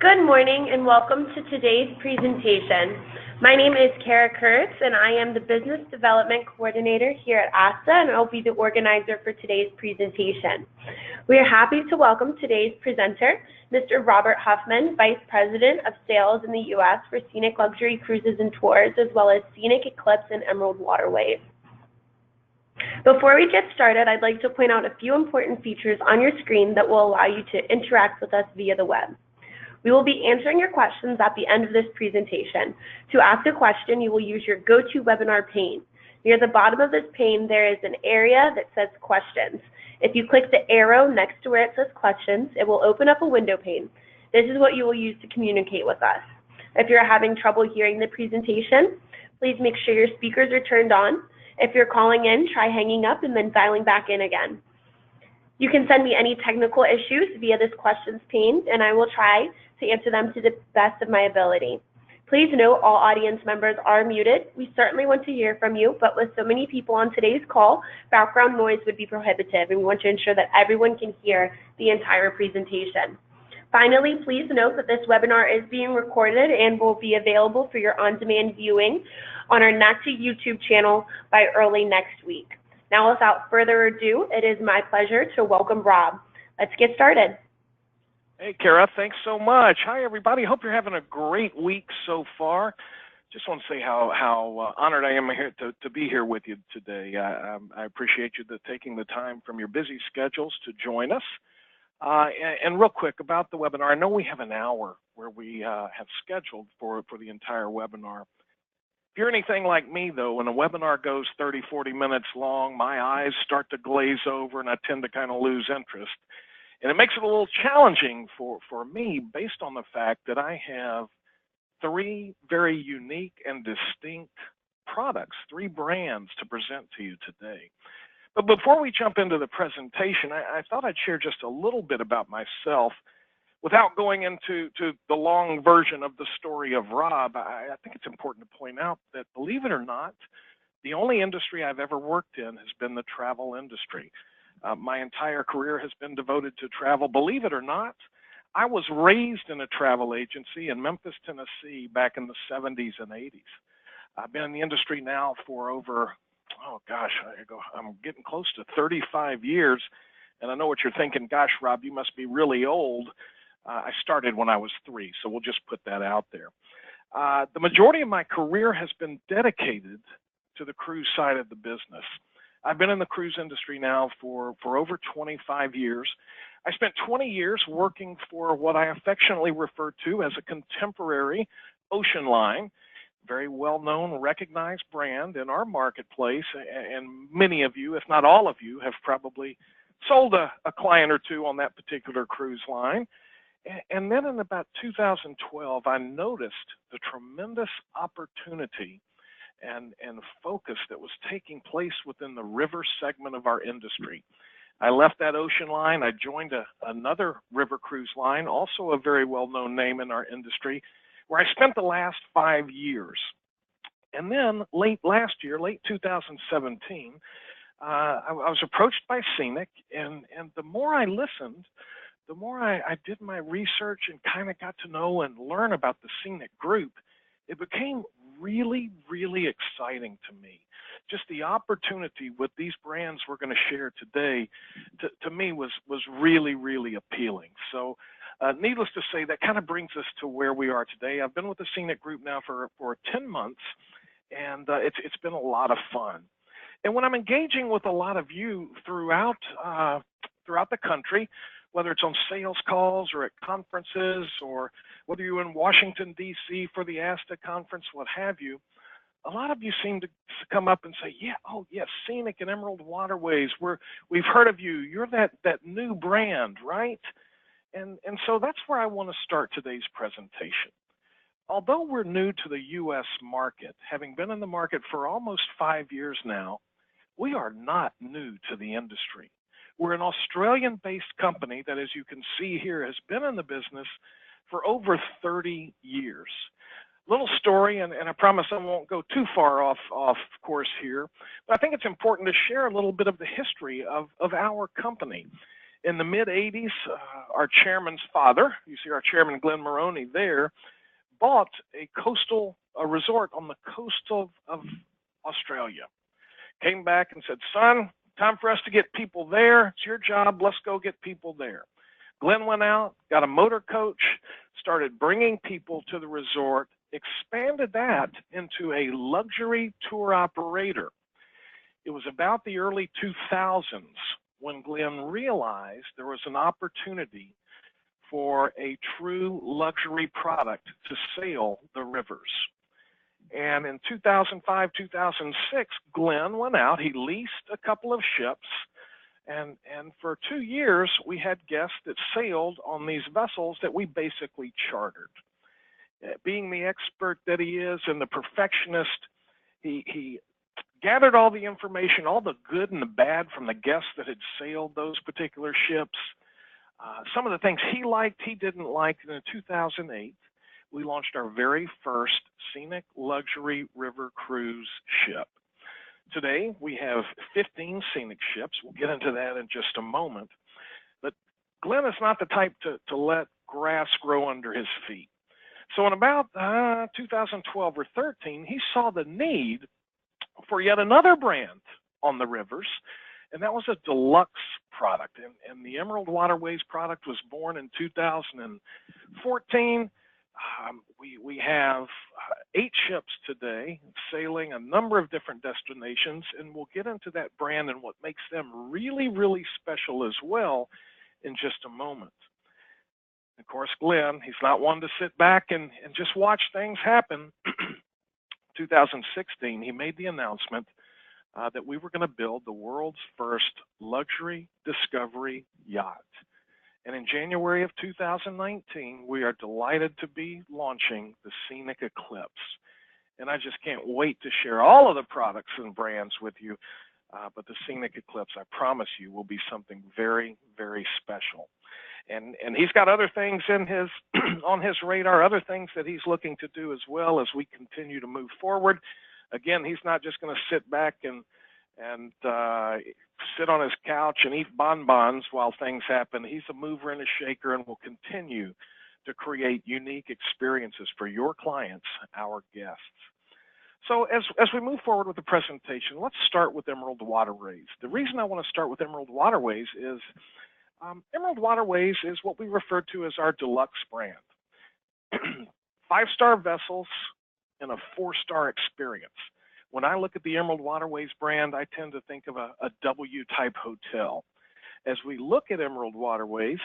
Good morning and welcome to today's presentation. My name is Kara Kurtz and I am the Business Development Coordinator here at ASTA and I'll be the organizer for today's presentation. We are happy to welcome today's presenter, Mr. Robert Huffman, Vice President of Sales in the U.S. for Scenic Luxury Cruises and Tours, as well as Scenic Eclipse and Emerald Waterways. Before we get started, I'd like to point out a few important features on your screen that will allow you to interact with us via the web. We will be answering your questions at the end of this presentation. To ask a question, you will use your GoToWebinar pane. Near the bottom of this pane, there is an area that says Questions. If you click the arrow next to where it says Questions, it will open up a window pane. This is what you will use to communicate with us. If you're having trouble hearing the presentation, please make sure your speakers are turned on. If you're calling in, try hanging up and then dialing back in again. You can send me any technical issues via this questions pane, and I will try to answer them to the best of my ability. Please note all audience members are muted. We certainly want to hear from you, but with so many people on today's call, background noise would be prohibitive, and we want to ensure that everyone can hear the entire presentation. Finally, please note that this webinar is being recorded and will be available for your on-demand viewing on our NACTA YouTube channel by early next week. Now, without further ado, it is my pleasure to welcome Rob. Let's get started. Hey, Kara, thanks so much. Hi, everybody. Hope you're having a great week so far. Just want to say how honored I am here to be here with you today. I appreciate you taking the time from your busy schedules to join us. And real quick about the webinar, I know we have an hour where we have scheduled for the entire webinar. If you're anything like me, though, when a webinar goes 30, 40 minutes long, my eyes start to glaze over and I tend to kind of lose interest. And it makes it a little challenging for me based on the fact that I have three very unique and distinct products, three brands to present to you today. But before we jump into the presentation, I thought I'd share just a little bit about myself. Without going into the long version of the story of Rob, I think it's important to point out that, believe it or not, the only industry I've ever worked in has been the travel industry. My entire career has been devoted to travel. Believe it or not, I was raised in a travel agency in Memphis, Tennessee back in the 70s and 80s. I've been in the industry now for over, I'm getting close to 35 years. And I know what you're thinking, gosh, Rob, you must be really old. I started when I was 3, so we'll just put that out there. The majority of my career has been dedicated to the cruise side of the business. I've been in the cruise industry now for over 25 years. I spent 20 years working for what I affectionately refer to as a contemporary ocean line, very well-known, recognized brand in our marketplace, and many of you, if not all of you, have probably sold a client or two on that particular cruise line. And then in about 2012, I noticed the tremendous opportunity and focus that was taking place within the river segment of our industry. I left that ocean line. I joined another river cruise line, also a very well-known name in our industry, where I spent the last 5 years. And then late last year, late 2017, I was approached by Scenic, and the more I listened, the more I did my research and kind of got to know and learn about the Scenic Group, it became really, really exciting to me. Just the opportunity with these brands we're going to share today, to me, was really, really appealing. So needless to say, that kind of brings us to where we are today. I've been with the Scenic Group now for 10 months, and it's been a lot of fun. And when I'm engaging with a lot of you throughout the country, whether it's on sales calls or at conferences, or whether you're in Washington, D.C. for the ASTA conference, what have you, a lot of you seem to come up and say, yeah, oh, yes, Scenic and Emerald Waterways, we've heard of you. You're that new brand, right? And so that's where I want to start today's presentation. Although we're new to the U.S. market, having been in the market for almost 5 years now, we are not new to the industry. We're an Australian-based company that, as you can see here, has been in the business for over 30 years. Little story, and I promise I won't go too far off course here, but I think it's important to share a little bit of the history of our company. In the mid-'80s, our chairman's father, you see our chairman Glenn Maroney there, bought a resort on the coast of Australia. Came back and said, son, time for us to get people there. It's your job. Let's go get people there. Glenn went out, got a motor coach, started bringing people to the resort, expanded that into a luxury tour operator. It was about the early 2000s when Glenn realized there was an opportunity for a true luxury product to sail the rivers. And in 2005, 2006, Glenn went out, he leased a couple of ships, and for 2 years, we had guests that sailed on these vessels that we basically chartered. Being the expert that he is and the perfectionist, he gathered all the information, all the good and the bad from the guests that had sailed those particular ships. Some of the things he liked, he didn't like. And in 2008, we launched our very first Scenic Luxury River Cruise ship. Today, we have 15 scenic ships. We'll get into that in just a moment. But Glenn is not the type to let grass grow under his feet. So in about 2012 or 13, he saw the need for yet another brand on the rivers, and that was a deluxe product. And the Emerald Waterways product was born in 2014. We have 8 ships today sailing a number of different destinations, and we'll get into that brand and what makes them really, really special as well in just a moment. Of course, Glenn, he's not one to sit back and just watch things happen. 2016, he made the announcement that we were going to build the world's first luxury discovery yacht. And in January of 2019, we are delighted to be launching the Scenic Eclipse. And I just can't wait to share all of the products and brands with you. But the Scenic Eclipse, I promise you, will be something very, very special. And he's got other things in his on his radar, other things that he's looking to do as well as we continue to move forward. Again, he's not just going to sit back and sit on his couch and eat bonbons while things happen. He's a mover and a shaker and will continue to create unique experiences for your clients, our guests. So as we move forward with the presentation, let's start with Emerald Waterways. The reason I want to start with Emerald Waterways is Emerald Waterways is what we refer to as our deluxe brand. 5-star vessels and a 4-star experience. When I look at the Emerald Waterways brand, I tend to think of a W-type hotel. As we look at Emerald Waterways,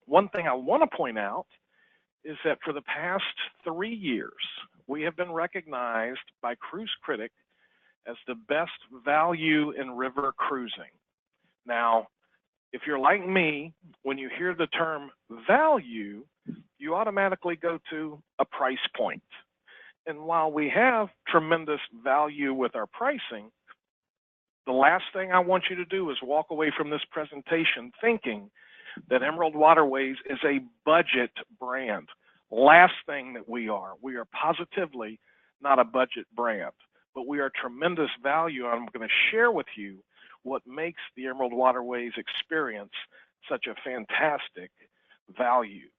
one thing I want to point out is that for the past 3 years, we have been recognized by Cruise Critic as the best value in river cruising. Now, if you're like me, when you hear the term value, you automatically go to a price point. And while we have tremendous value with our pricing, the last thing I want you to do is walk away from this presentation thinking that Emerald Waterways is a budget brand. Last thing that we are positively not a budget brand, but we are tremendous value. And I'm going to share with you what makes the Emerald Waterways experience such a fantastic value.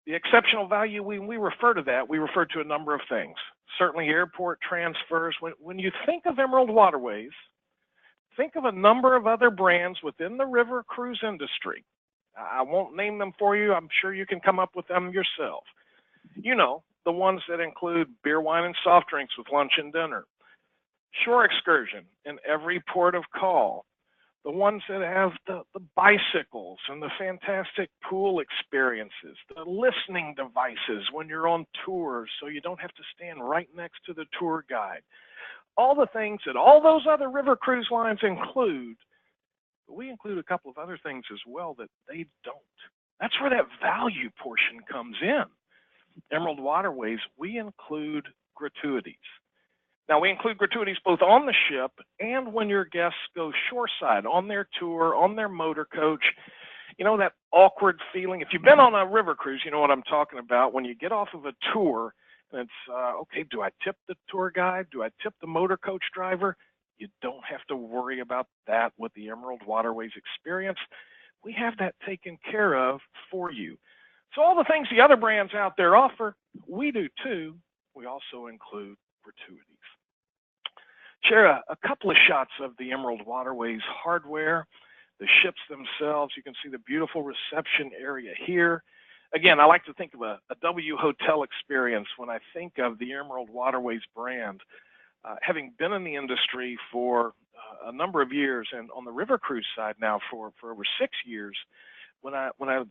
The exceptional value, when we refer to that, we refer to a number of things. Certainly airport transfers. When you think of Emerald Waterways, think of a number of other brands within the river cruise industry. I won't name them for you. I'm sure you can come up with them yourself. You know, the ones that include beer, wine, and soft drinks with lunch and dinner. Shore excursion in every port of call. The ones that have the bicycles and the fantastic pool experiences, the listening devices when you're on tours so you don't have to stand right next to the tour guide. All the things that all those other river cruise lines include, but we include a couple of other things as well that they don't. That's where that value portion comes in. Emerald Waterways, we include gratuities. Now, we include gratuities both on the ship and when your guests go shoreside, on their tour, on their motor coach. You know, that awkward feeling. If you've been on a river cruise, you know what I'm talking about. When you get off of a tour, and it's, okay, do I tip the tour guide? Do I tip the motor coach driver? You don't have to worry about that with the Emerald Waterways experience. we have that taken care of for you. So all the things the other brands out there offer, we do too. We also include gratuities. Share a couple of shots of the Emerald Waterways hardware, the ships themselves. You can see the beautiful reception area here. Again, I like to think of a W hotel experience when I think of the Emerald Waterways brand. Having been in the industry for a number of years, and on the river cruise side now for over 6 years, when I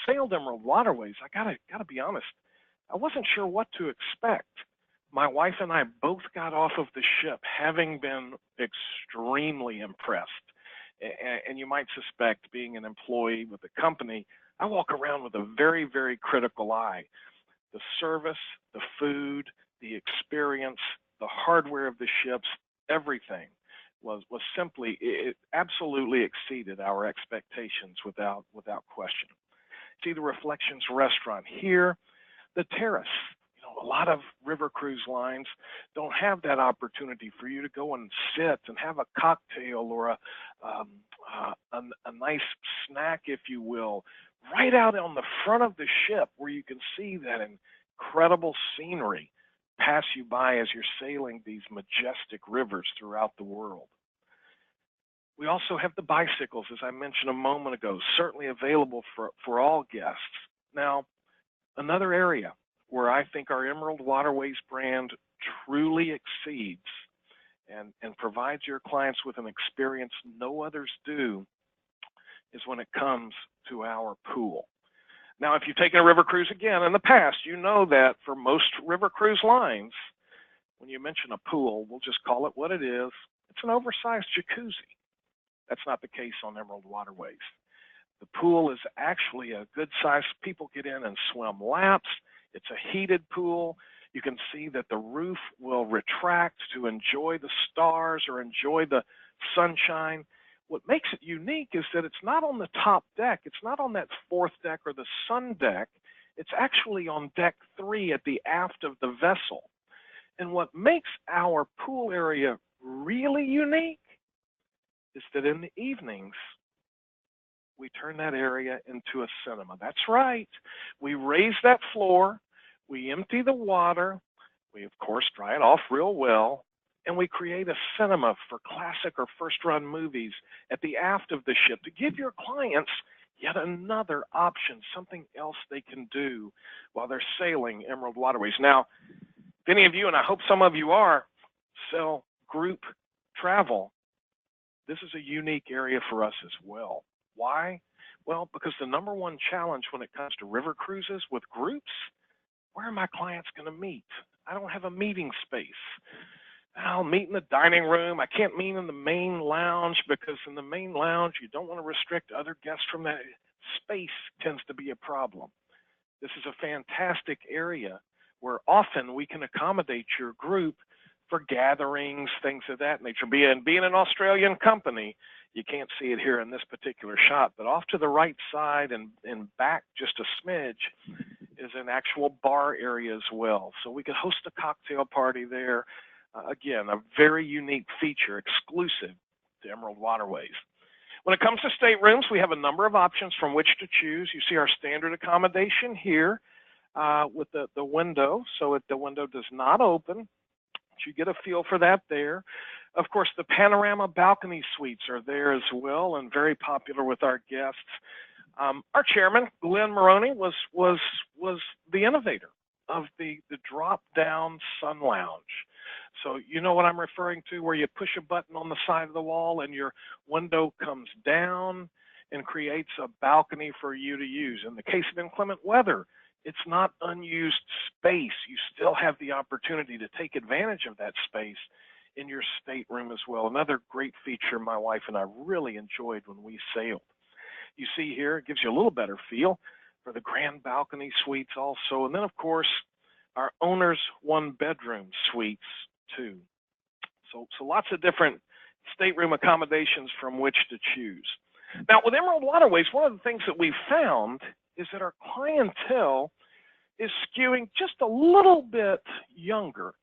sailed Emerald Waterways, I gotta be honest, I wasn't sure what to expect. My wife and I both got off of the ship having been extremely impressed. And you might suspect, being an employee with the company, I walk around with a very, very critical eye. The service, the food, the experience, the hardware of the ships, everything was simply, it absolutely exceeded our expectations without question. See the Reflections restaurant here, the terrace. A lot of river cruise lines don't have that opportunity for you to go and sit and have a cocktail or a nice snack, if you will, right out on the front of the ship where you can see that incredible scenery pass you by as you're sailing these majestic rivers throughout the world. We also have the bicycles, as I mentioned a moment ago, certainly available for all guests. Now, another area where I think our Emerald Waterways brand truly exceeds and provides your clients with an experience no others do is when it comes to our pool. Now, if you've taken a river cruise again in the past, you know that for most river cruise lines, when you mention a pool, we'll just call it what it is. It's an oversized jacuzzi. That's not the case on Emerald Waterways. The pool is actually a good size. People get in and swim laps. It's a heated pool. You can see that the roof will retract to enjoy the stars or enjoy the sunshine. What makes it unique is that it's not on the top deck. It's not on that fourth deck or the sun deck. It's actually on deck 3 at the aft of the vessel. And what makes our pool area really unique is that in the evenings, we turn that area into a cinema. That's right. We raise that floor, we empty the water, we of course dry it off real well, and we create a cinema for classic or first-run movies at the aft of the ship to give your clients yet another option, something else they can do while they're sailing Emerald Waterways. Now, if any of you, and I hope some of you are, sell group travel, this is a unique area for us as well. Why? Well, because the number one challenge when it comes to river cruises with groups, where are my clients going to meet? I don't have a meeting space. I'll meet in the dining room. I can't meet in the main lounge because in the main lounge, you don't want to restrict other guests from that. Space tends to be a problem. This is a fantastic area where often we can accommodate your group for gatherings, things of that nature. Being an Australian company, you can't see it here in this particular shot, but off to the right side and back just a smidge is an actual bar area as well. So we could host a cocktail party there. Again, a very unique feature exclusive to Emerald Waterways. When it comes to staterooms, we have a number of options from which to choose. You see our standard accommodation here with the window, so the window does not open. You get a feel for that there. Of course, the panorama balcony suites are there as well and very popular with our guests. Our chairman, Glenn Maroney, was the innovator of the drop-down sun lounge. So you know what I'm referring to, where you push a button on the side of the wall and your window comes down and creates a balcony for you to use. In the case of inclement weather, it's not unused space. You still have the opportunity to take advantage of that space in your stateroom as well. Another great feature my wife and I really enjoyed when we sailed. You see here, it gives you a little better feel for the grand balcony suites also. And then, of course, our owner's one-bedroom suites too. So lots of different stateroom accommodations from which to choose. Now, with Emerald Waterways, one of the things that we've found is that our clientele is skewing just a little bit younger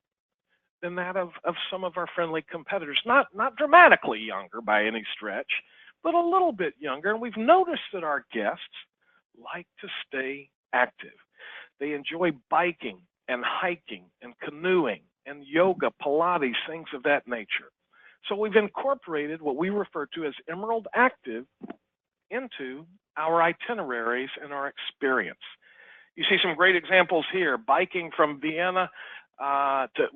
than that of some of our friendly competitors. Not dramatically younger by any stretch, but a little bit younger. And we've noticed that our guests like to stay active. They enjoy biking and hiking and canoeing and yoga, Pilates, things of that nature. So we've incorporated what we refer to as Emerald Active into our itineraries and our experience. You see some great examples here, biking from Vienna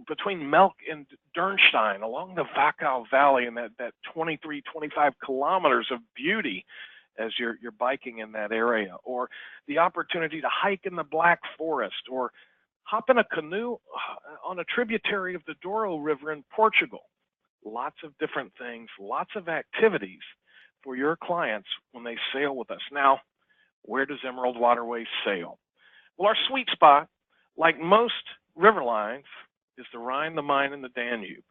between Melk and Dürnstein along the Wachau Valley, and that 23, 25 kilometers of beauty as you're biking in that area, or the opportunity to hike in the Black Forest, or hop in a canoe on a tributary of the Douro River in Portugal. Lots of different things, lots of activities for your clients when they sail with us. Now, where does Emerald Waterways sail? Well, our sweet spot, like most river lines, is the Rhine, the Main, and the Danube.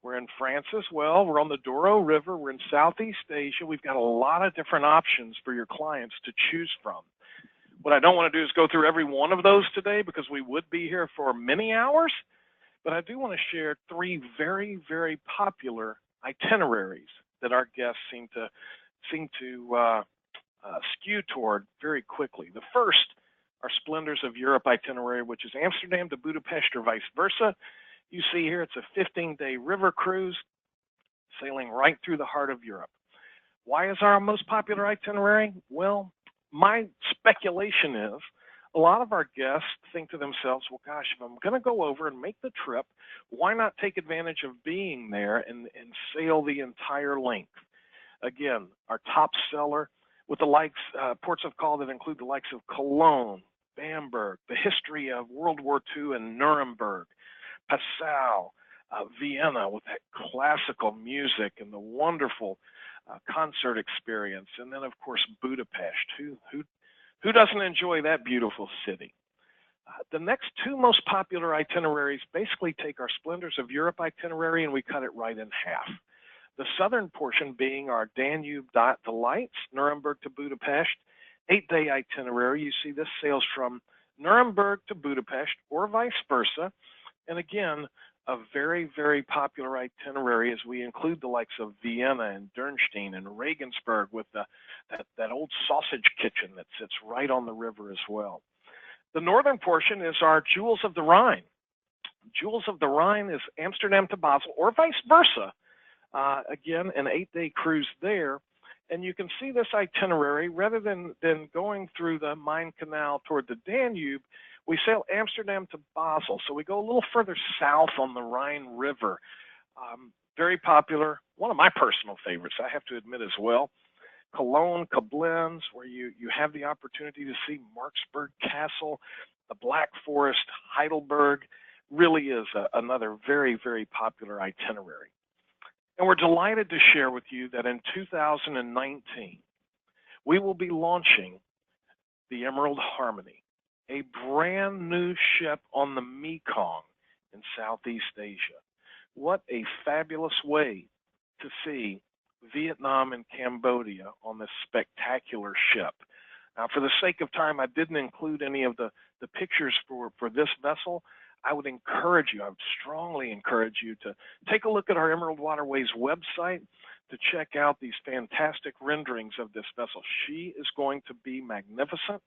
We're in France as well. We're on the Douro River. We're in Southeast Asia. We've got a lot of different options for your clients to choose from. What I don't want to do is go through every one of those today because we would be here for many hours, but I do want to share three very, very popular itineraries that our guests seem to skew toward very quickly. The first, our Splendors of Europe itinerary, which is Amsterdam to Budapest or vice versa. You see here it's a 15-day river cruise sailing right through the heart of Europe. Why is our most popular itinerary? Well, my speculation is a lot of our guests think to themselves, well, gosh, if I'm going to go over and make the trip, why not take advantage of being there and sail the entire length? Again, our top seller with the likes, ports of call that include the likes of Cologne, Bamberg, the history of World War II in Nuremberg, Passau, Vienna with that classical music and the wonderful concert experience, and then of course Budapest. Who doesn't enjoy that beautiful city? The next two most popular itineraries basically take our Splendors of Europe itinerary and we cut it right in half. The southern portion being our Danube Delights, Nuremberg to Budapest, 8-day itinerary. You see this sails from Nuremberg to Budapest or vice versa. And again, a very, very popular itinerary as we include the likes of Vienna and Dürnstein and Regensburg with that old sausage kitchen that sits right on the river as well. The northern portion is our Jewels of the Rhine. Jewels of the Rhine is Amsterdam to Basel or vice versa. Again, an 8-day cruise there. And you can see this itinerary, rather than going through the Main Canal toward the Danube, we sail Amsterdam to Basel. So we go a little further south on the Rhine River. Very popular, one of my personal favorites, I have to admit as well. Cologne, Koblenz, where you have the opportunity to see Marksburg Castle, the Black Forest, Heidelberg, really is another very, very popular itinerary. And we're delighted to share with you that in 2019, we will be launching the Emerald Harmony, a brand new ship on the Mekong in Southeast Asia. What a fabulous way to see Vietnam and Cambodia on this spectacular ship. Now, for the sake of time, I didn't include any of the pictures for this vessel. I would encourage you, I would strongly encourage you to take a look at our Emerald Waterways website to check out these fantastic renderings of this vessel. She is going to be magnificent.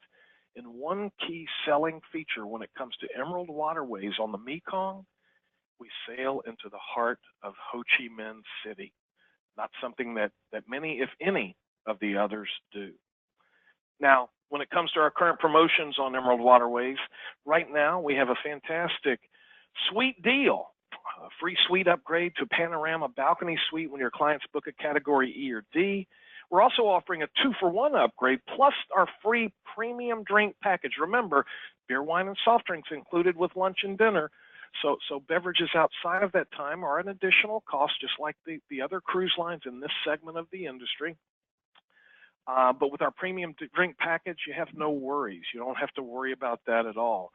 And one key selling feature when it comes to Emerald Waterways on the Mekong, we sail into the heart of Ho Chi Minh City. Not something that many, if any, of the others do. Now, when it comes to our current promotions on Emerald Waterways, right now we have a fantastic suite deal. A free suite upgrade to Panorama Balcony Suite when your clients book a Category E or D. We're also offering a 2-for-1 upgrade, plus our free premium drink package. Remember, beer, wine, and soft drinks included with lunch and dinner. So beverages outside of that time are an additional cost, just like the other cruise lines in this segment of the industry. But with our premium drink package, you have no worries. You don't have to worry about that at all.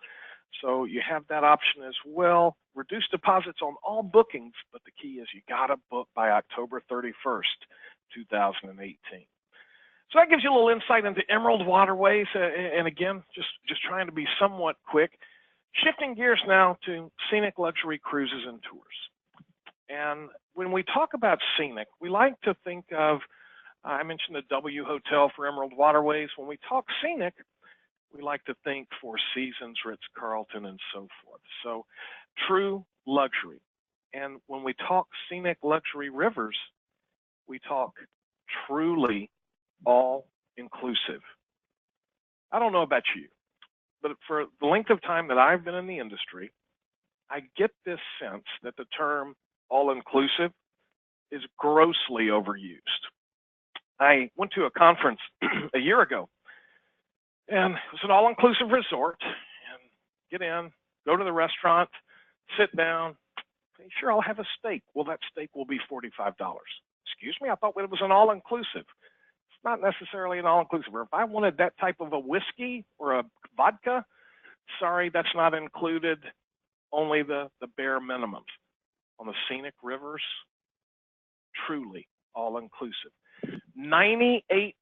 So you have that option as well. Reduced deposits on all bookings, but the key is you got to book by October 31st, 2018. So that gives you a little insight into Emerald Waterways. And again, just trying to be somewhat quick. Shifting gears now to Scenic Luxury Cruises and Tours. And when we talk about scenic, we like to think of I mentioned the W Hotel for Emerald Waterways. When we talk scenic, we like to think Four Seasons, Ritz-Carlton, and so forth. So true luxury. And when we talk Scenic Luxury Rivers, we talk truly all-inclusive. I don't know about you, but for the length of time that I've been in the industry, I get this sense that the term all-inclusive is grossly overused. I went to a conference a year ago, and it was an all-inclusive resort, and get in, go to the restaurant, sit down, say, sure, I'll have a steak. Well, that steak will be $45. Excuse me, I thought it was an all-inclusive. It's not necessarily an all-inclusive. Or if I wanted that type of a whiskey or a vodka, sorry, that's not included, only the bare minimums. On the scenic rivers, truly all-inclusive. 98%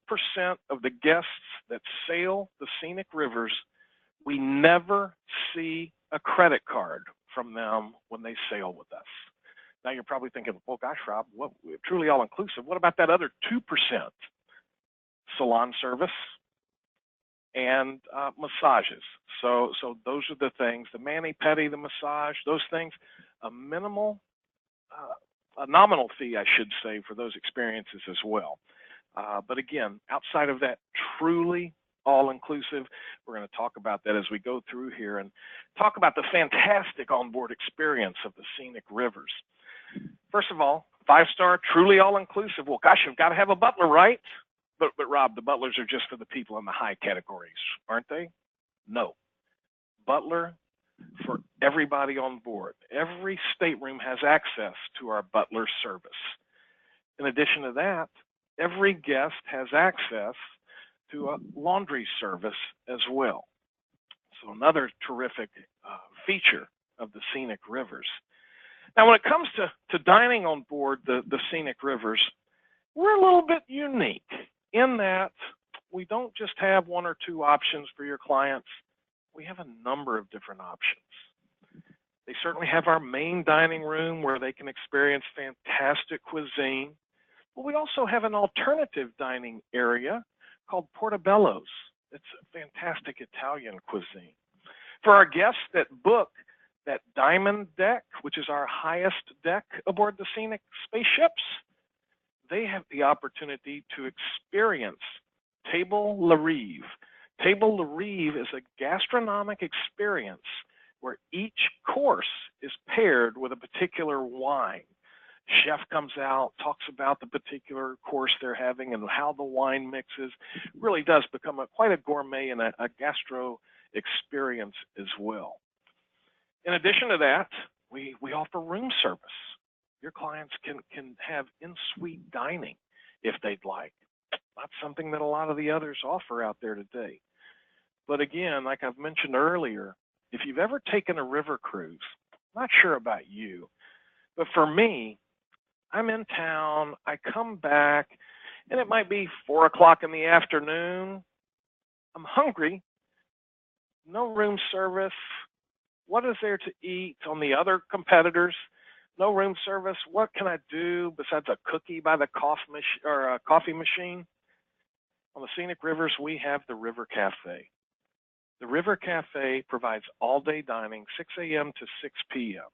of the guests that sail the scenic rivers, we never see a credit card from them when they sail with us. Now you're probably thinking, well, gosh, Rob, what, truly all-inclusive. What about that other 2%? Salon service and massages. So those are the things, the mani-pedi, the massage, those things, a nominal fee, I should say, for those experiences as well. But again, outside of that, truly all-inclusive, we're going to talk about that as we go through here and talk about the fantastic onboard experience of the scenic rivers. First of all, 5-star, truly all-inclusive. Well, gosh, you've got to have a butler, right? But Rob, the butlers are just for the people in the high categories, aren't they? No. Butler for everybody on board. Every stateroom has access to our butler service. In addition to that, every guest has access to a laundry service as well. So another terrific feature of the scenic rivers. Now, when it comes to dining on board the scenic rivers, we're a little bit unique in that we don't just have 1 or 2 options for your clients. We have a number of different options. They certainly have our main dining room where they can experience fantastic cuisine, but we also have an alternative dining area called Portobello's. It's a fantastic Italian cuisine. For our guests that book that diamond deck, which is our highest deck aboard the scenic spaceships, they have the opportunity to experience Table La Rive. Table La Rive is a gastronomic experience where each course is paired with a particular wine. Chef comes out, talks about the particular course they're having and how the wine mixes. Really does become quite a gourmet and a gastro experience as well. In addition to that, we offer room service. Your clients can have in-suite dining if they'd like. Not something that a lot of the others offer out there today. But again, like I've mentioned earlier, if you've ever taken a river cruise, I'm not sure about you, but for me, I'm in town, I come back, and it might be 4 o'clock in the afternoon. I'm hungry, no room service. What is there to eat on the other competitors? No room service. What can I do besides a cookie by the coffee machine? On the scenic rivers, we have the River Cafe. The River Cafe provides all-day dining, 6 a.m. to 6 p.m.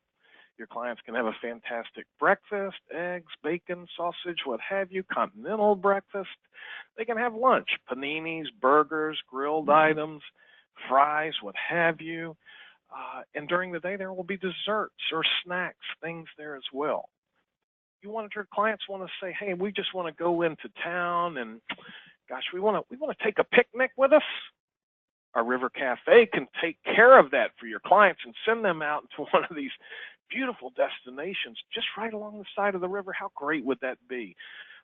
Your clients can have a fantastic breakfast, eggs, bacon, sausage, what have you, continental breakfast. They can have lunch, paninis, burgers, grilled items, fries, what have you. And during the day, there will be desserts or snacks, things there as well. Your clients want to say, hey, we just want to go into town and, gosh, we want to take a picnic with us. Our River Cafe can take care of that for your clients and send them out to one of these beautiful destinations just right along the side of the river. How great would that be?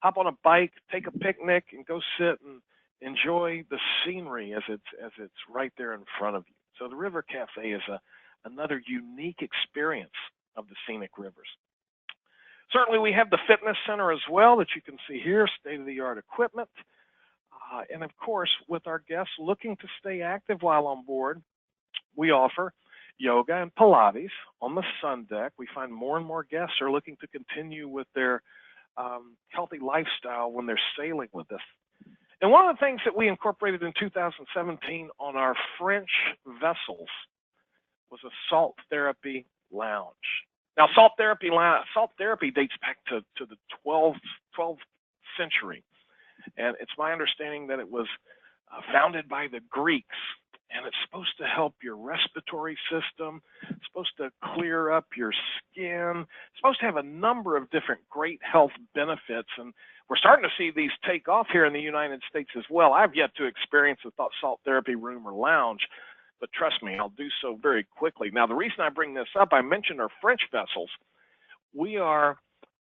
Hop on a bike, take a picnic, and go sit and enjoy the scenery as it's right there in front of you. So the River Cafe is another unique experience of the scenic rivers. Certainly we have the fitness center as well that you can see here, state-of-the-art equipment. And of course, with our guests looking to stay active while on board, we offer yoga and Pilates on the sun deck. We find more and more guests are looking to continue with their healthy lifestyle when they're sailing with us. And one of the things that we incorporated in 2017 on our French vessels was a salt therapy lounge. Now, salt therapy dates back to the 12th century. And it's my understanding that it was founded by the Greeks. And it's supposed to help your respiratory system. It's supposed to clear up your skin. It's supposed to have a number of different great health benefits. And we're starting to see these take off here in the United States as well. I've yet to experience a salt therapy room or lounge, but trust me, I'll do so very quickly. Now, the reason I bring this up, I mentioned our French vessels. We are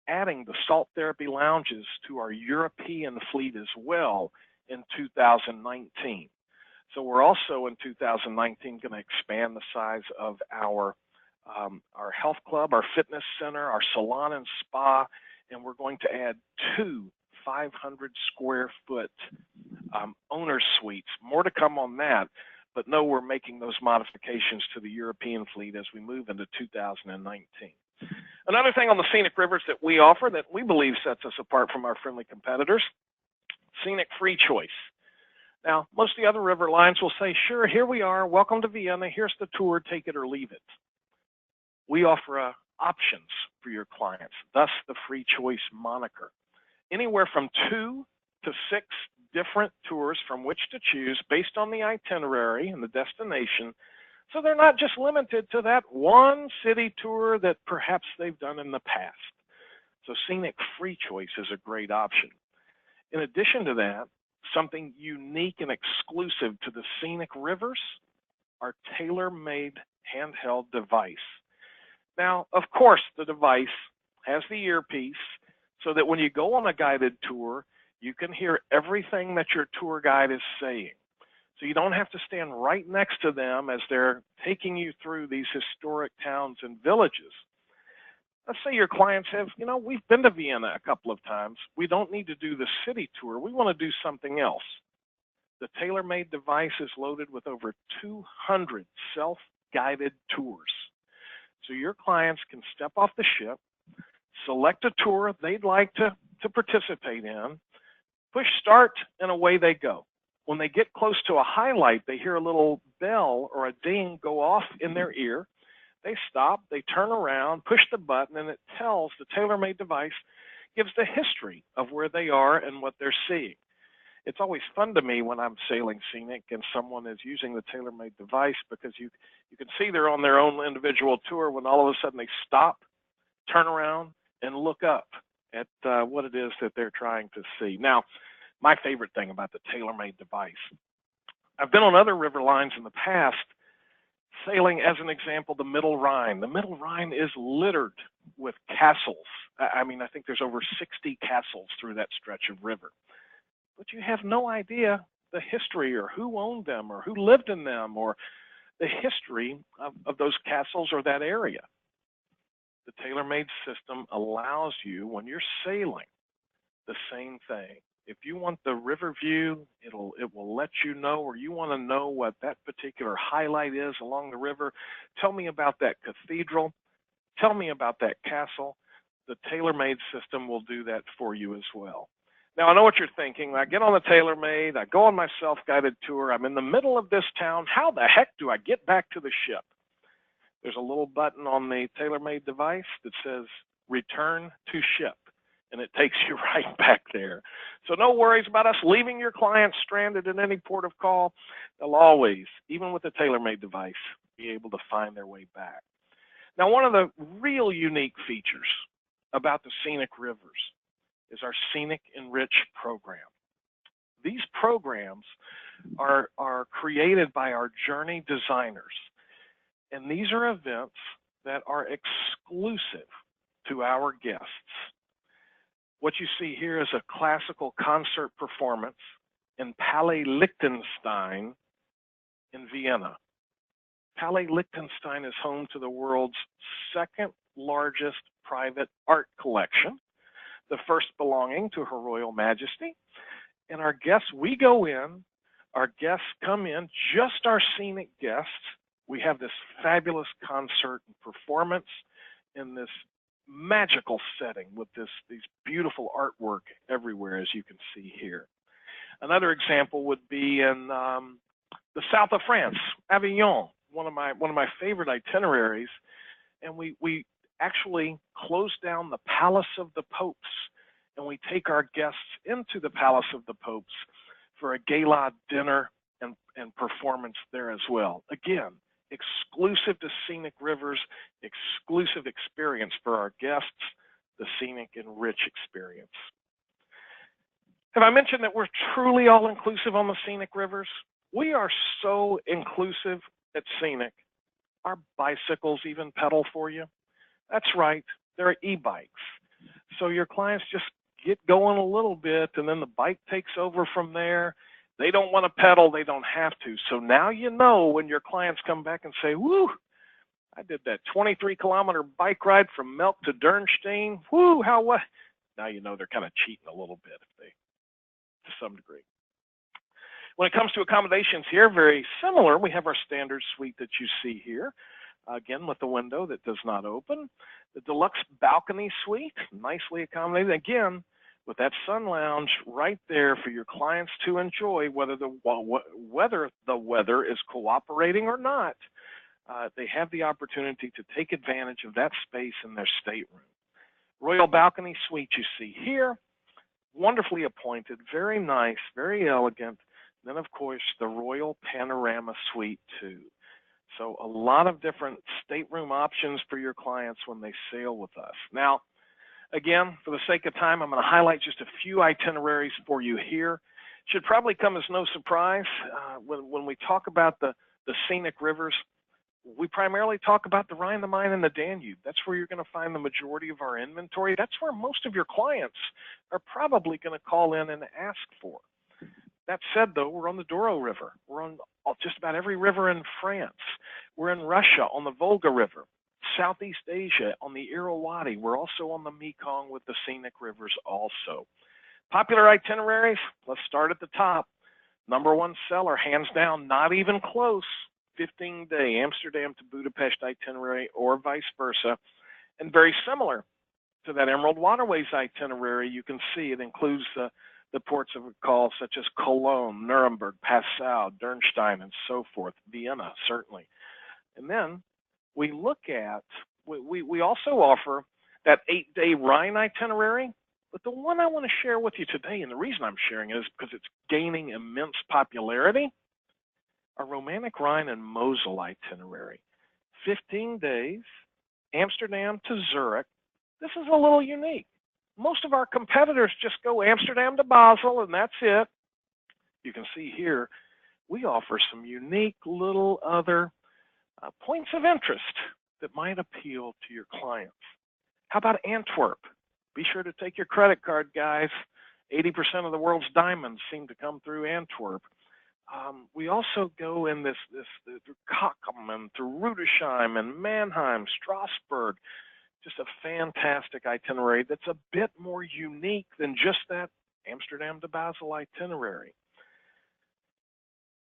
adding the salt therapy lounges to our European fleet as well in 2019. So we're also in 2019 going to expand the size of our health club, our fitness center, our salon and spa, and we're going to add 2 500 square foot owner suites. More to come on that, but no, we're making those modifications to the European fleet as we move into 2019. Another thing on the scenic rivers that we offer that we believe sets us apart from our friendly competitors, scenic free choice. Now, most of the other river lines will say, sure, here we are, welcome to Vienna, here's the tour, take it or leave it. We offer options for your clients, thus the free choice moniker. Anywhere from 2 to 6 different tours from which to choose based on the itinerary and the destination, so they're not just limited to that one city tour that perhaps they've done in the past. So scenic free choice is a great option. In addition to that, something unique and exclusive to the scenic rivers, our tailor-made handheld device. Now, of course, the device has the earpiece so that when you go on a guided tour, you can hear everything that your tour guide is saying. So you don't have to stand right next to them as they're taking you through these historic towns and villages. Let's say your clients have, we've been to Vienna a couple of times. We don't need to do the city tour. We want to do something else. The tailor-made device is loaded with over 200 self-guided tours. So your clients can step off the ship, select a tour they'd like to participate in, push start, and away they go. When they get close to a highlight, they hear a little bell or a ding go off in their ear. They stop, they turn around, push the button, and it tells, the tailor-made device gives the history of where they are and what they're seeing. It's always fun to me when I'm sailing scenic and someone is using the tailor-made device because you can see they're on their own individual tour when all of a sudden they stop, turn around, and look up at what it is that they're trying to see. Now, my favorite thing about the tailor-made device, I've been on other river lines in the past, sailing, as an example, the Middle Rhine. The Middle Rhine is littered with castles. I think there's over 60 castles through that stretch of river. But you have no idea the history or who owned them or who lived in them or the history of those castles or that area. The tailor-made system allows you, when you're sailing, the same thing. If you want the river view, it will let you know, or you want to know what that particular highlight is along the river. Tell me about that cathedral. Tell me about that castle. The tailor-made system will do that for you as well. Now, I know what you're thinking. I get on the tailor-made, I go on my self-guided tour, I'm in the middle of this town. How the heck do I get back to the ship? There's a little button on the tailor-made device that says, return to ship. And it takes you right back there. So no worries about us leaving your clients stranded in any port of call. They'll always, even with the tailor-made device, be able to find their way back. Now, one of the real unique features about the Scenic Rivers is our Scenic Enrich program. These programs are created by our journey designers. And these are events that are exclusive to our guests. What you see here is a classical concert performance in Palais Liechtenstein in Vienna. Palais Liechtenstein is home to the world's second largest private art collection, the first belonging to Her Royal Majesty. And our guests, we go in, our guests come in, just our scenic guests. We have this fabulous concert and performance in this magical setting with these beautiful artwork everywhere, as you can see here. Another example would be in the south of France, Avignon, one of my favorite itineraries, and we actually close down the Palace of the Popes, and we take our guests into the Palace of the Popes for a gala dinner and performance there as well. Again, exclusive to Scenic Rivers, exclusive experience for our guests, the scenic and rich experience. Have I mentioned that we're truly all-inclusive on the Scenic Rivers? We are so inclusive at Scenic. Our bicycles even pedal for you. That's right, they're e-bikes. So your clients just get going a little bit, and then the bike takes over from there. They don't want to pedal, they don't have to. So now you know when your clients come back and say, woo, I did that 23-kilometer bike ride from Melk to Dernstein. Woo, how what? Now you know they're kind of cheating a little bit to some degree. When it comes to accommodations here, very similar. We have our standard suite that you see here, again with the window that does not open. The deluxe balcony suite, nicely accommodated, again with that sun lounge right there for your clients to enjoy, whether the weather is cooperating or not. They have the opportunity to take advantage of that space in their stateroom. Royal balcony suite you see here, wonderfully appointed, very nice, very elegant. Then, of course, the Royal Panorama Suite, too. So a lot of different stateroom options for your clients when they sail with us. Now, again, for the sake of time, I'm going to highlight just a few itineraries for you here. Should probably come as no surprise. When we talk about the Scenic Rivers, we primarily talk about the Rhine, the Main, and the Danube. That's where you're going to find the majority of our inventory. That's where most of your clients are probably going to call in and ask for. That said, though, we're on the Douro River. We're on just about every river in France. We're in Russia on the Volga River. Southeast Asia on the Irrawaddy. We're also on the Mekong with the Scenic Rivers also. Popular itineraries, let's start at the top. Number one seller, hands down, not even close, 15-day Amsterdam to Budapest itinerary or vice versa. And very similar to that Emerald Waterways itinerary, you can see it includes the ports of call such as Cologne, Nuremberg, Passau, Dernstein, and so forth, Vienna, certainly. And then we look at, we also offer that 8-day Rhine itinerary, but the one I want to share with you today, and the reason I'm sharing it is because it's gaining immense popularity, our Romantic Rhine and Mosel itinerary. 15 days, Amsterdam to Zurich. This is a little unique. Most of our competitors just go Amsterdam to Basel, and that's it. You can see here, we offer some unique little other points of interest that might appeal to your clients. How about Antwerp? Be sure to take your credit card, guys. 80% of the world's diamonds seem to come through Antwerp. We also go in through Kochum and through Rudesheim and Mannheim, Strasbourg. Just a fantastic itinerary that's a bit more unique than just that Amsterdam to Basel itinerary.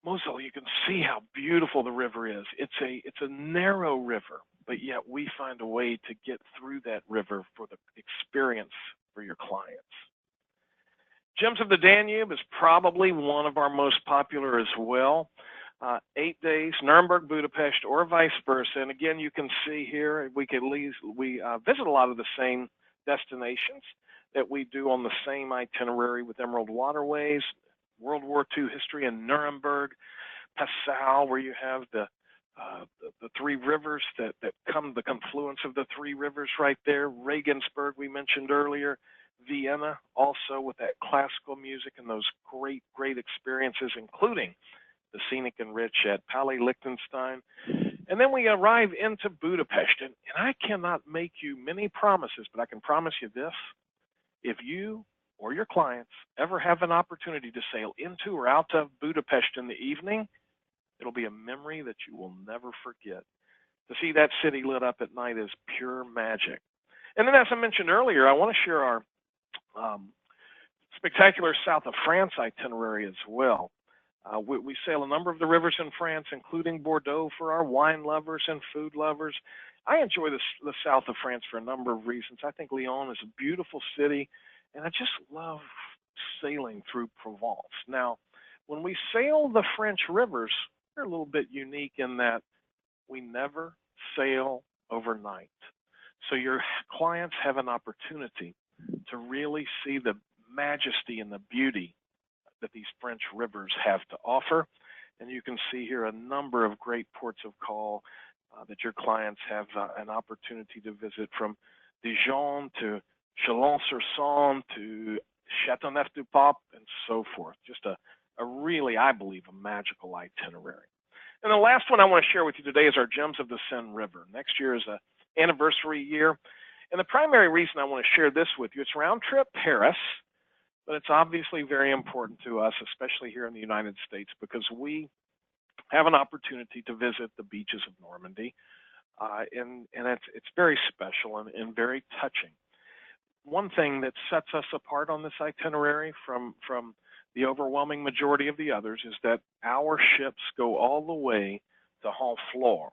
Mosel, you can see how beautiful the river is. It's a narrow river, but yet we find a way to get through that river for the experience for your clients. Gems of the Danube is probably one of our most popular as well. 8 days, Nuremberg, Budapest, or vice versa. And again, you can see here, we visit a lot of the same destinations that we do on the same itinerary with Emerald Waterways, World War II history in Nuremberg, Passau, where you have the three rivers that come, the confluence of the three rivers right there, Regensburg we mentioned earlier, Vienna, also with that classical music and those great experiences, including the scenic and rich at Palais Liechtenstein. And then we arrive into Budapest, and I cannot make you many promises, but I can promise you this. If you or your clients ever have an opportunity to sail into or out of Budapest in the evening, it'll be a memory that you will never forget. To see that city lit up at night is pure magic. And then, as I mentioned earlier, I want to share our spectacular south of France itinerary as well. We sail a number of the rivers in France, including Bordeaux for our wine lovers and food lovers. I enjoy the south of France for a number of reasons. I think Lyon is a beautiful city, and I just love sailing through Provence. Now, when we sail the French rivers, we're a little bit unique in that we never sail overnight. So your clients have an opportunity to really see the majesty and the beauty that these French rivers have to offer. And you can see here a number of great ports of call that your clients have an opportunity to visit, from Dijon to Chalon-sur-Saône to Châteauneuf-du-Pape and so forth. Just a really, I believe, a magical itinerary. And the last one I want to share with you today is our Gems of the Seine River. Next year is an anniversary year. And the primary reason I want to share this with you, it's round trip Paris, but it's obviously very important to us, especially here in the United States, because we have an opportunity to visit the beaches of Normandy, and it's very special and very touching. One thing that sets us apart on this itinerary from the overwhelming majority of the others is that our ships go all the way to Honfleur,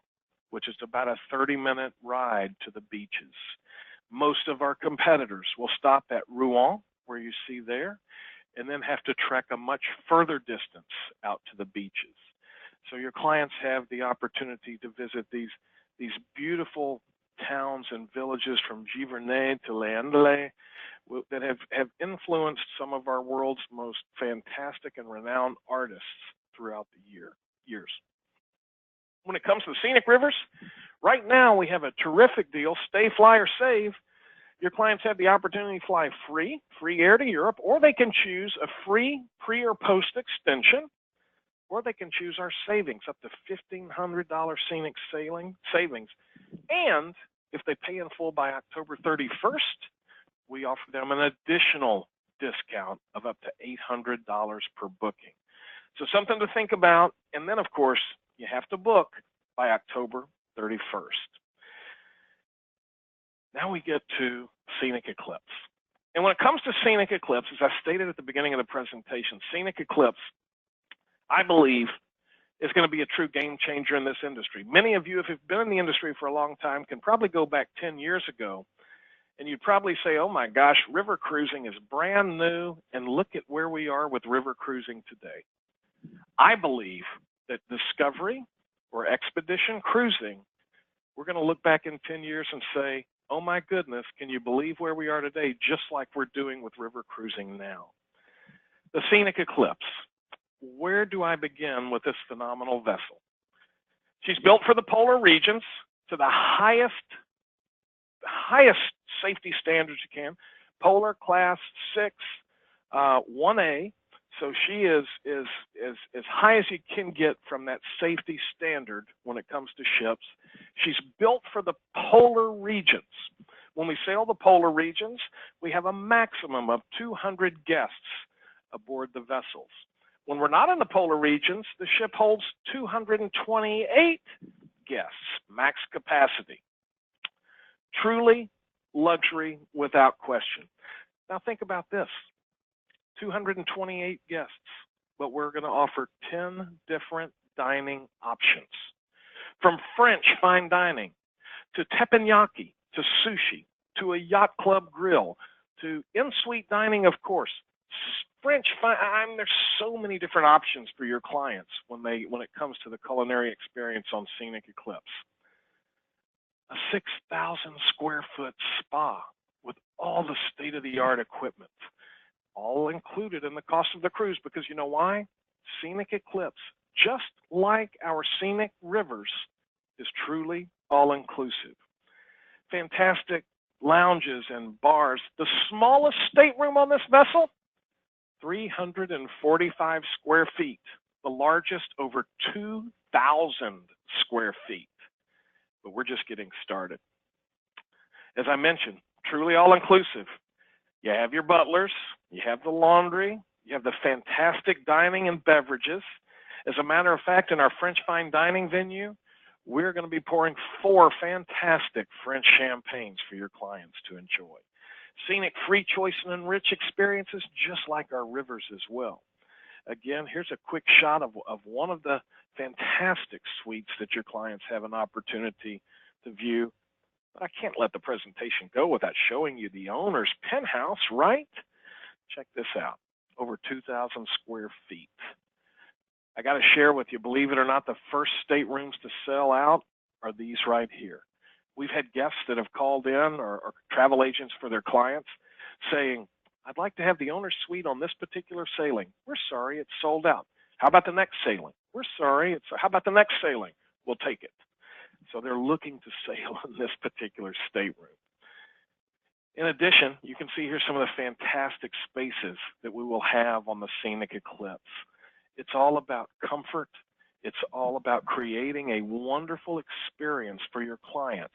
which is about a 30-minute ride to the beaches. Most of our competitors will stop at Rouen, where you see there, and then have to trek a much further distance out to the beaches. So your clients have the opportunity to visit these beautiful towns and villages from Giverny to Léandre that have influenced some of our world's most fantastic and renowned artists throughout the years. When it comes to scenic rivers, right now we have a terrific deal, stay, fly, or save. Your clients have the opportunity to fly free air to Europe, or they can choose a free pre or post extension, or they can choose our savings, up to $1,500 scenic savings. And if they pay in full by October 31st, we offer them an additional discount of up to $800 per booking. So something to think about. And then, of course, you have to book by October 31st. Now we get to Scenic Eclipse. And when it comes to Scenic Eclipse, as I stated at the beginning of the presentation, Scenic Eclipse, I believe, is going to be a true game changer in this industry. Many of you, if you've been in the industry for a long time, can probably go back 10 years ago, and you'd probably say, oh my gosh, river cruising is brand new, and look at where we are with river cruising today. I believe that discovery or expedition cruising, we're going to look back in 10 years and say, oh my goodness, can you believe where we are today, just like we're doing with river cruising now. The Scenic Eclipse. Where do I begin with this phenomenal vessel? She's built for the polar regions to the highest safety standards you can. Polar class 6, 1A. So she is as high as you can get from that safety standard when it comes to ships. She's built for the polar regions. When we sail the polar regions, we have a maximum of 200 guests aboard the vessels. When we're not in the polar regions, the ship holds 228 guests, max capacity. Truly luxury without question. Now think about this, 228 guests, but we're going to offer 10 different dining options. From French fine dining, to teppanyaki, to sushi, to a yacht club grill, to in-suite dining, of course. French fine, there's so many different options for your clients when it comes to the culinary experience on Scenic Eclipse. A 6,000 square foot spa with all the state-of-the-art equipment, all included in the cost of the cruise, because you know why? Scenic Eclipse, just like our scenic rivers, is truly all-inclusive. Fantastic lounges and bars. The smallest stateroom on this vessel, 345 square feet. The largest, over 2,000 square feet. But we're just getting started. As I mentioned, truly all-inclusive. You have your butlers, you have the laundry, you have the fantastic dining and beverages. As a matter of fact, in our French fine dining venue, we're going to be pouring 4 fantastic French champagnes for your clients to enjoy. Scenic free choice and enrich experiences, just like our rivers as well. Again, here's a quick shot of one of the fantastic suites that your clients have an opportunity to view. But I can't let the presentation go without showing you the owner's penthouse, right? Check this out, over 2,000 square feet. I got to share with you, believe it or not, the first staterooms to sell out are these right here. We've had guests that have called in or travel agents for their clients saying, I'd like to have the owner's suite on this particular sailing. We're sorry, it's sold out. How about the next sailing? We're sorry, how about the next sailing? We'll take it. So they're looking to sail in this particular stateroom. In addition, you can see here some of the fantastic spaces that we will have on the Scenic Eclipse. It's all about comfort. It's all about creating a wonderful experience for your clients.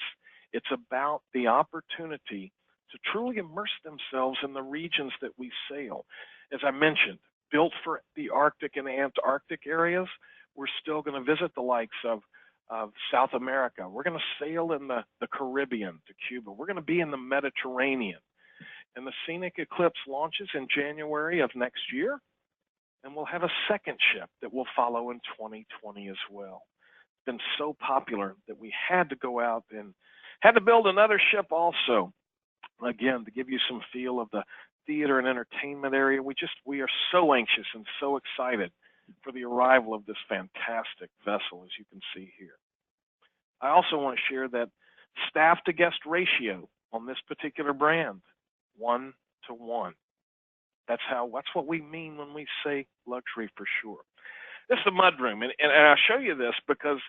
It's about the opportunity to truly immerse themselves in the regions that we sail. As I mentioned, built for the Arctic and Antarctic areas, we're still going to visit the likes of South America. We're going to sail in the Caribbean to Cuba. We're going to be in the Mediterranean. And the Scenic Eclipse launches in January of next year, and we'll have a second ship that will follow in 2020 as well. It's been so popular that we had to go out and had to build another ship also. Again, to give you some feel of the theater and entertainment area, we are so anxious and so excited for the arrival of this fantastic vessel, as you can see here. I also want to share that staff to guest ratio on this particular brand, 1-to-1. That's what we mean when we say luxury for sure. This is the mudroom, and I'll show you this because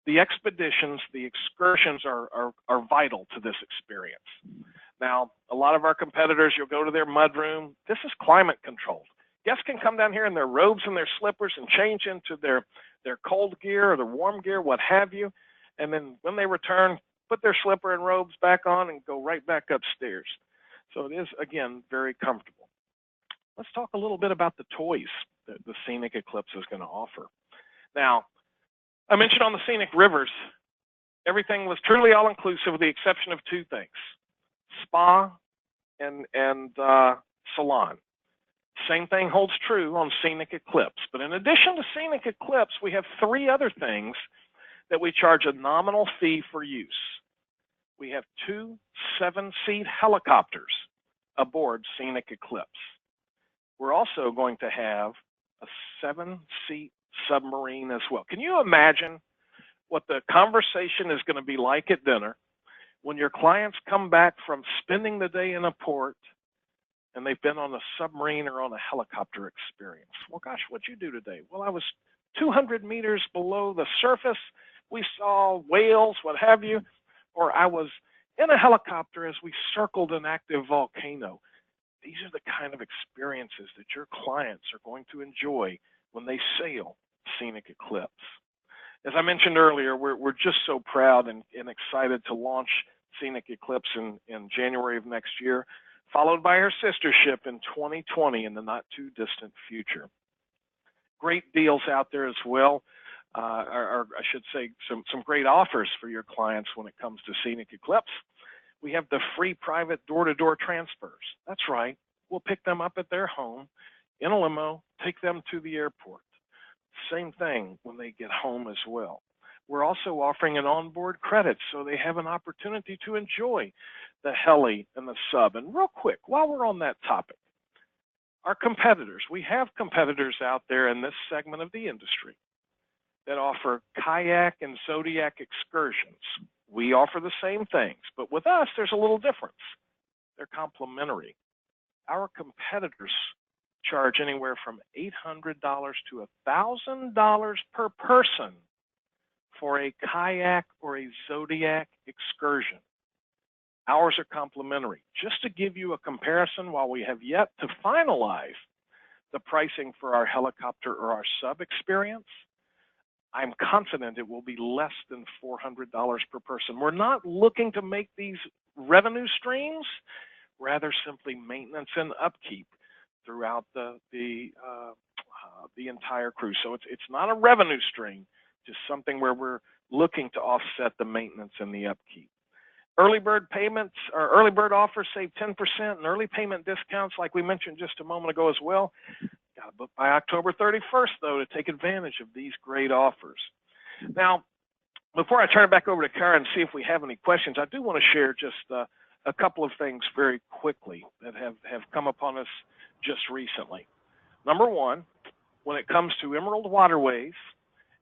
the expeditions, the excursions are vital to this experience. Now, a lot of our competitors, you'll go to their mudroom. This is climate controlled. Guests can come down here in their robes and their slippers and change into their cold gear or their warm gear, what have you. And then when they return, put their slipper and robes back on and go right back upstairs. So it is, again, very comfortable. Let's talk a little bit about the toys that the Scenic Eclipse is going to offer. Now, I mentioned on the Scenic Rivers, everything was truly all-inclusive with the exception of two things, spa and salon. Same thing holds true on Scenic Eclipse. But in addition to Scenic Eclipse, we have three other things that we charge a nominal fee for use. We have 2 7-seat helicopters aboard Scenic Eclipse. We're also going to have a 7-seat submarine as well. Can you imagine what the conversation is going to be like at dinner when your clients come back from spending the day in a port and they've been on a submarine or on a helicopter experience? Well, gosh, what'd you do today? Well, I was 200 meters below the surface. We saw whales, what have you. Or I was in a helicopter as we circled an active volcano. These are the kind of experiences that your clients are going to enjoy when they sail Scenic Eclipse. As I mentioned earlier, we're just so proud and excited to launch Scenic Eclipse in January of next year, followed by our sister ship in 2020 in the not too distant future. Great deals out there as well, or I should say some great offers for your clients when it comes to Scenic Eclipse. We have the free private door-to-door transfers. That's right. We'll pick them up at their home in a limo, take them to the airport. Same thing when they get home as well. We're also offering an onboard credit so they have an opportunity to enjoy the heli and the sub. And real quick, while we're on that topic, our competitors, we have competitors out there in this segment of the industry that offer kayak and zodiac excursions. We offer the same things, but with us, there's a little difference. They're complimentary. Our competitors charge anywhere from $800 to $1,000 per person for a kayak or a zodiac excursion. Ours are complimentary. Just to give you a comparison, while we have yet to finalize the pricing for our helicopter or our sub experience, I'm confident it will be less than $400 per person. We're not looking to make these revenue streams, rather simply maintenance and upkeep throughout the entire cruise. So it's not a revenue stream, just something where we're looking to offset the maintenance and the upkeep. Early bird payments or early bird offers save 10%, and early payment discounts, like we mentioned just a moment ago as well. Got to book by October 31st, though, to take advantage of these great offers. Now, before I turn it back over to Kara and see if we have any questions, I do want to share just a couple of things very quickly that have come upon us just recently. Number one, when it comes to Emerald Waterways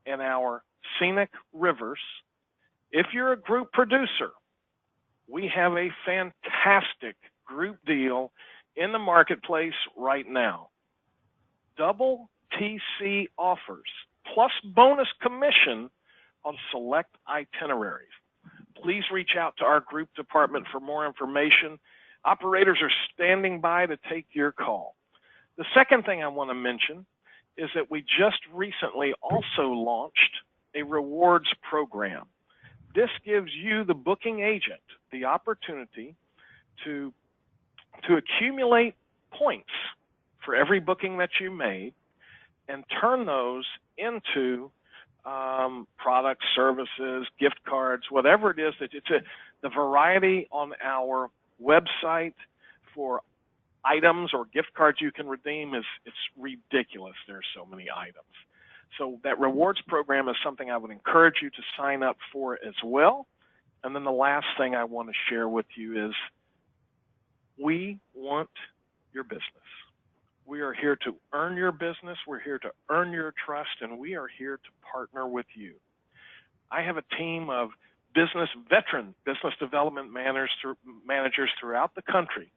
and our Scenic Rivers, if you're a group producer, we have a fantastic group deal in the marketplace right now. Double TC offers plus bonus commission on select itineraries. Please reach out to our group department for more information. Operators are standing by to take your call. The second thing I want to mention is that we just recently also launched a rewards program. This gives you, the booking agent, the opportunity to accumulate points for every booking that you made and turn those into products, services, gift cards, whatever it is. The variety on our website for items or gift cards you can redeem it's ridiculous. There's so many items. So that rewards program is something I would encourage you to sign up for as well. And then the last thing I want to share with you is we want your business. We are here to earn your business. We're here to earn your trust, and we are here to partner with you. I have a team of veteran business development managers throughout the country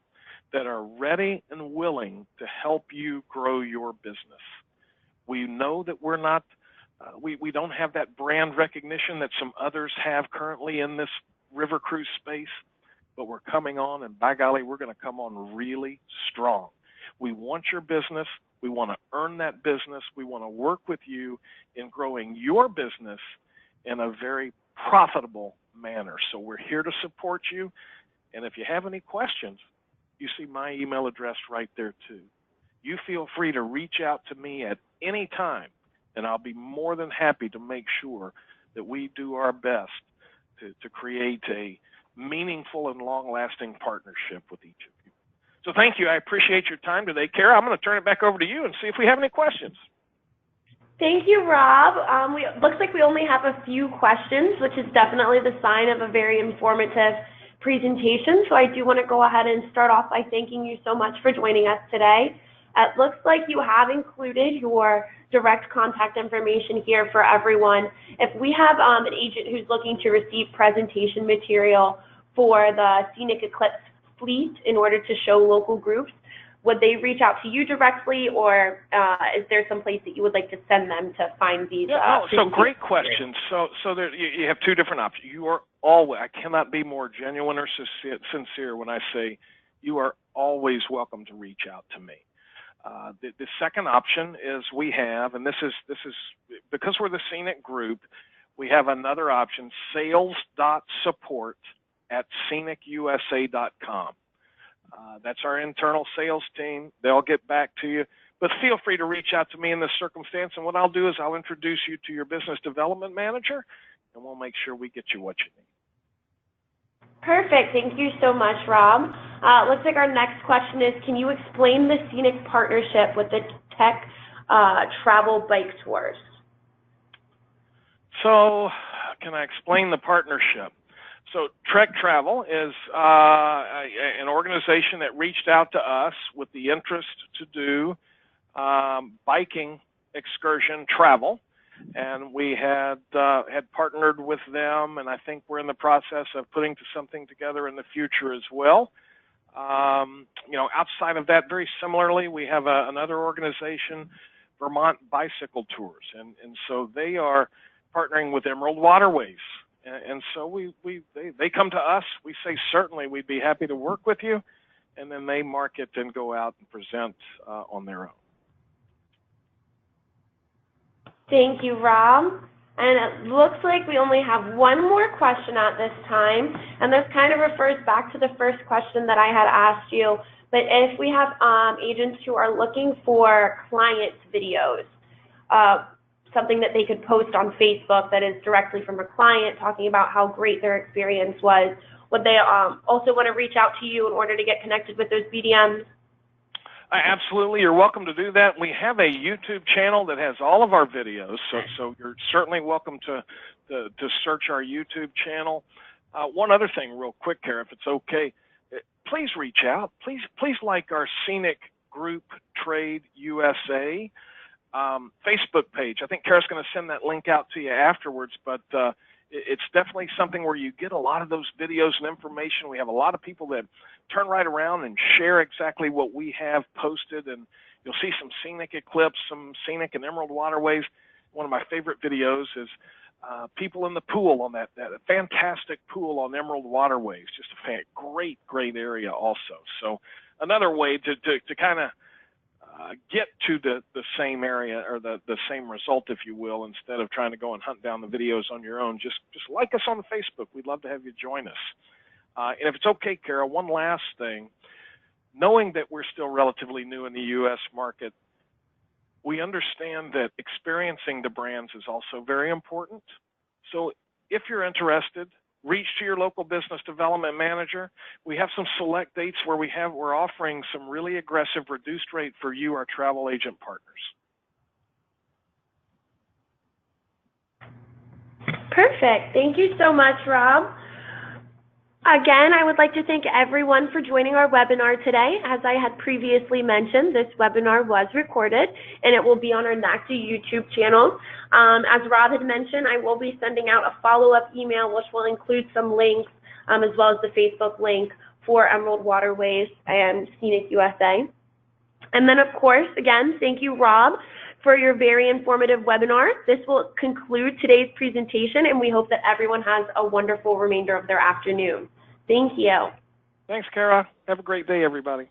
that are ready and willing to help you grow your business. We know that we're not, we don't have that brand recognition that some others have currently in this river cruise space, but we're coming on, and by golly, we're going to come on really strong. We want your business. We want to earn that business. We want to work with you in growing your business in a very profitable manner. So we're here to support you. And if you have any questions, you see my email address right there too. You feel free to reach out to me at any time, and I'll be more than happy to make sure that we do our best to create a meaningful and long-lasting partnership with each of you. So thank you. I appreciate your time today. Kara, I'm going to turn it back over to you and see if we have any questions. Thank you, Rob. Looks like we only have a few questions, which is definitely the sign of a very informative presentation. So I do want to go ahead and start off by thanking you so much for joining us today. It looks like you have included your direct contact information here for everyone. If we have an agent who's looking to receive presentation material for the Scenic Eclipse fleet in order to show local groups, would they reach out to you directly, or is there some place that you would like to send them to find these? So great question. So there, you have two different options. You are always, I cannot be more genuine or sincere when I say you are always welcome to reach out to me. The second option is we have, and this is because we're the Scenic Group, we have another option, sales.support@scenicusa.com. That's our internal sales team. They'll get back to you. But feel free to reach out to me in this circumstance, and what I'll do is I'll introduce you to your business development manager, and we'll make sure we get you what you need. Perfect. Thank you so much, Rob. Looks like our next question is, can you explain the Scenic partnership with the Tech Travel Bike Tours? So can I explain the partnership? So Trek Travel is an organization that reached out to us with the interest to do biking excursion travel, and we had partnered with them, and I think we're in the process of putting something together in the future as well. Outside of that, very similarly, we have another organization, Vermont Bicycle Tours, and so they are partnering with Emerald Waterways. And so they come to us. We say, certainly, we'd be happy to work with you. And then they market and go out and present on their own. Thank you, Rob. And it looks like we only have one more question at this time. And this kind of refers back to the first question that I had asked you. But if we have agents who are looking for client videos, something that they could post on Facebook that is directly from a client talking about how great their experience was, would they also want to reach out to you in order to get connected with those BDMs? Absolutely, you're welcome to do that. We have a YouTube channel that has all of our videos, so you're certainly welcome to search our YouTube channel. One other thing, real quick, Kara, if it's okay, please reach out. Please like our Scenic Group Trade USA Facebook page. I think Kara's going to send that link out to you afterwards, but it's definitely something where you get a lot of those videos and information. We have a lot of people that turn right around and share exactly what we have posted, and you'll see some Scenic Eclipse, some Scenic and Emerald Waterways. One of my favorite videos is people in the pool on that fantastic pool on Emerald Waterways. Just a great area also. So another way to kind of get to the same area or the same result, if you will, instead of trying to go and hunt down the videos on your own. Just like us on the Facebook. We'd love to have you join us. And if it's okay, Kara, one last thing. Knowing that we're still relatively new in the U.S. market, we understand that experiencing the brands is also very important. So if you're interested, reach to your local business development manager. We have some select dates where we're offering some really aggressive reduced rate for you, our travel agent partners. Perfect. Thank you so much, Rob. Again, I would like to thank everyone for joining our webinar today. As I had previously mentioned, this webinar was recorded and it will be on our NACTA YouTube channel. As Rob had mentioned, I will be sending out a follow-up email which will include some links as well as the Facebook link for Emerald Waterways and Scenic USA. And then, of course, again, thank you, Rob, for your very informative webinar. This will conclude today's presentation, and we hope that everyone has a wonderful remainder of their afternoon. Thank you. Thanks, Kara. Have a great day, everybody.